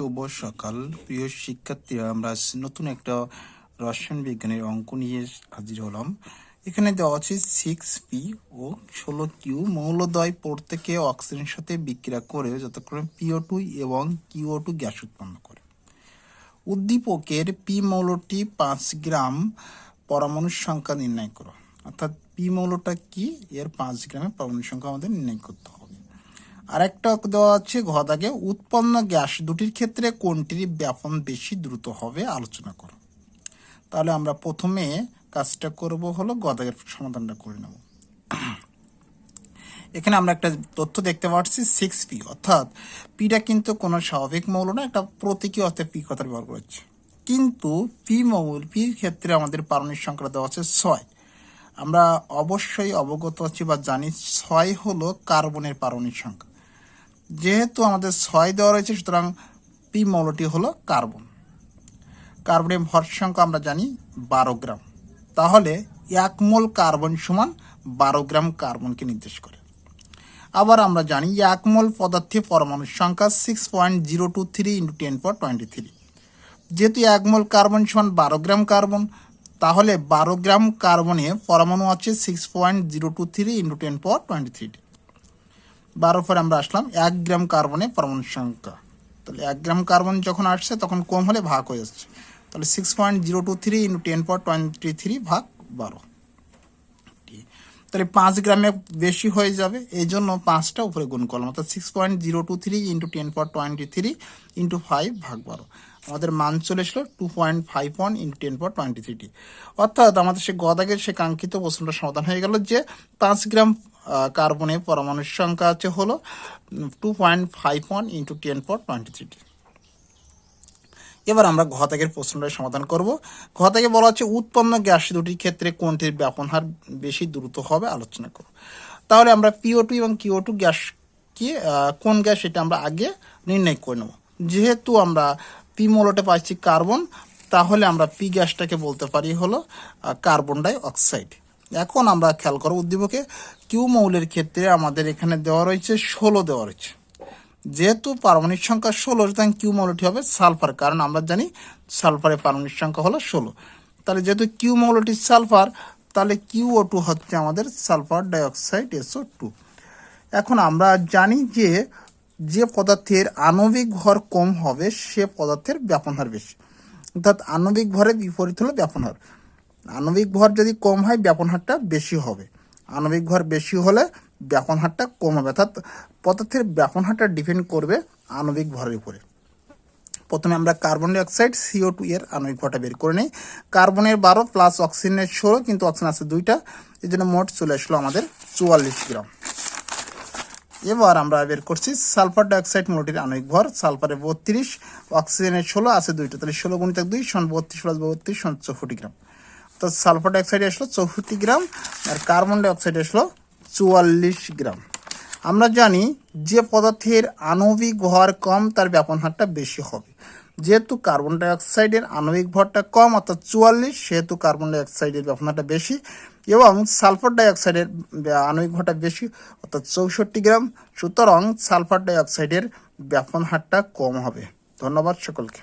শুভ সকাল প্রিয় শিক্ষার্থীরা। আমরা নতুন একটা রসায়ন বিজ্ঞানের অঙ্ক নিয়ে হাজির হলাম। এখানে দেওয়া আছে 6p ও 16q মৌলদ্বয় প্রত্যেকে অক্সিজেনের সাথে বিক্রিয়া করে যথাক্রমে PO2 এবং QO2 গ্যাস উৎপন্ন করে। উদ্দীপকের পি মৌলটি 5 গ্রাম পরমাণুর সংখ্যা নির্ণয় করো। অর্থাৎ পি মৌলটা কি, এর 5 গ্রামের পরমাণুর সংখ্যা আমাদের নির্ণয় করতে হবে। আরেকটা দেওয়া আছে ঘ দাগে, উৎপন্ন গ্যাস দুটির ক্ষেত্রে কোনটির ব্যাপন বেশি দ্রুত হবে আলোচনা করো। তাহলে আমরা প্রথমে কাজটা করব হলো গ দাগের সমাধানটা করে নেব। এখানে আমরা একটা তথ্য দেখতে পাচ্ছি 6p, অর্থাৎ পিটা কিন্তু কোনো স্বাভাবিক মৌল না, একটা প্রতীকী অর্থে পি কথা ব্যবহার করেছে। কিন্তু পির ক্ষেত্রে আমাদের পারমাণবিক সংখ্যা দেওয়া আছে 6। আমরা অবশ্যই অবগত আছি বা জানি 6 হলো কার্বনের পারমাণবিক সংখ্যা। যেহেতু আমাদের 6 দেওয়া রয়েছে, সুতরাং পি মৌলটি হলো কার্বন। কার্বনের ভর সংখ্যা আমরা জানি 12 গ্রাম। তাহলে 1 মোল কার্বন সমান 12 গ্রাম কার্বনকে নির্দেশ করে। আবার আমরা জানি 1 মোল পদার্থে পরমাণুর সংখ্যা 6.023 × 10⁻23। যেহেতু 1 মোল কার্বন সমান 12 গ্রাম কার্বন, তাহলে 12 গ্রাম কার্বনে পরমাণু আছে 6.023 × 10⁻23। 12 পরে আমরা আসলাম 1 গ্রাম কার্বনে পরমাণুর সংখ্যা। তাহলে 1 গ্রাম কার্বন যখন আসছে তখন কম হলে ভাগ হয়ে যাচ্ছে। তাহলে 6.023 × 10⁻23 ভাগ 12। তাহলে 5 গ্রামে বেশি হয়ে যাবে, এই জন্য 5টা উপরে গুণ করলাম, অর্থাৎ 6.023 × 10⁻23 × 5 ভাগ 12। আমাদের মান চলে এসলো 2.51 × 10⁻23। অর্থাৎ আমাদের সে গদাগের সে কাঙ্ক্ষিত প্রশ্নটা সমাধান হয়ে গেল যে 5 গ্রাম কার্বনে পরমাণুর সংখ্যা আছে হলো 2.51 × 10⁻23। এবার আমরা ঘ দাগের প্রশ্নটার সমাধান করব। ঘ দাগে বলা হচ্ছে উৎপন্ন গ্যাস দুটির ক্ষেত্রে কোনটির ব্যাপন হার বেশি দ্রুত হবে আলোচনা করব। তাহলে আমরা PO2 এবং QO2 গ্যাস কি কোন গ্যাস এটা আমরা আগে নির্ণয় করে নেব। যেহেতু আমরা পি মৌলটা পাচ্ছি কার্বন, তাহলে আমরা পি গ্যাসটাকে বলতে পারি হলো কার্বন ডাই অক্সাইড। এখন আমরা খেয়াল করব উদ্দীপকে কিউ মৌলের ক্ষেত্রে আমাদের এখানে দেওয়া রয়েছে 16 দেওয়া রয়েছে। যেহেতু পারমাণবিক সংখ্যা 16, সুতরাং কিউ মৌলটি হবে সালফার, কারণ আমরা জানি সালফারের পারমাণবিক সংখ্যা হলো 16। তাহলে যেহেতু কিউ মৌলটি সালফার, তাহলে QO2 হচ্ছে আমাদের সালফার ডাইঅক্সাইড SO2। এখন আমরা জানি যে যে পদার্থের আণবিক ভর কম হবে সে পদার্থের ব্যাপন হার বেশি, অর্থাৎ আণবিক ভরের বিপরীত হলো ব্যাপন হার। আণবিক ভর যদি কম হয় ব্যাপন হারটা বেশি হবে, আণবিক ভর বেশি হলে ব্যাপন হারটা কম হবে। অর্থাৎ পদার্থের ব্যাপন হারটা ডিপেন্ড করবে আণবিক ভরের উপরে। প্রথমে আমরা কার্বন ডাই অক্সাইড CO2 এর আণবিক ভরটা বের করে নিই। কার্বনের 12 প্লাস অক্সিজেনের 16, কিন্তু অক্সিজেন আছে 2টা, এই জন্য মোট চলে আসলো আমাদের 44 গ্রাম। এবার আমরা বের করছি সালফার ডাইঅক্সাইড মৌলটির আণবিক ভর। সালফারের 32, অক্সিজেনের 16, আছে 2টা, তাহলে 16 × 2 = 32 + 32 = 64 গ্রাম। তো সালফার ডাইঅক্সাইড আসলো 64 গ্রাম, আর কার্বন ডাইঅক্সাইড আসলো 44 গ্রাম। আমরা জানি যে পদার্থের আণবিক ভর কম তার ব্যাপন হারটা বেশি হবে। যেহেতু কার্বন ডাইঅক্সাইডের আণবিক ভরটা কম অর্থাৎ 44, সেহেতু কার্বন ডাইঅক্সাইডের ব্যাপন হারটা বেশি, এবং সালফার ডাইঅক্সাইডের আণবিক ভরটা বেশি অর্থাৎ 64 গ্রাম। সুতরাং সালফার ডাইঅক্সাইডের ব্যাপন হারটা কম হবে। ধন্যবাদ সকলকে।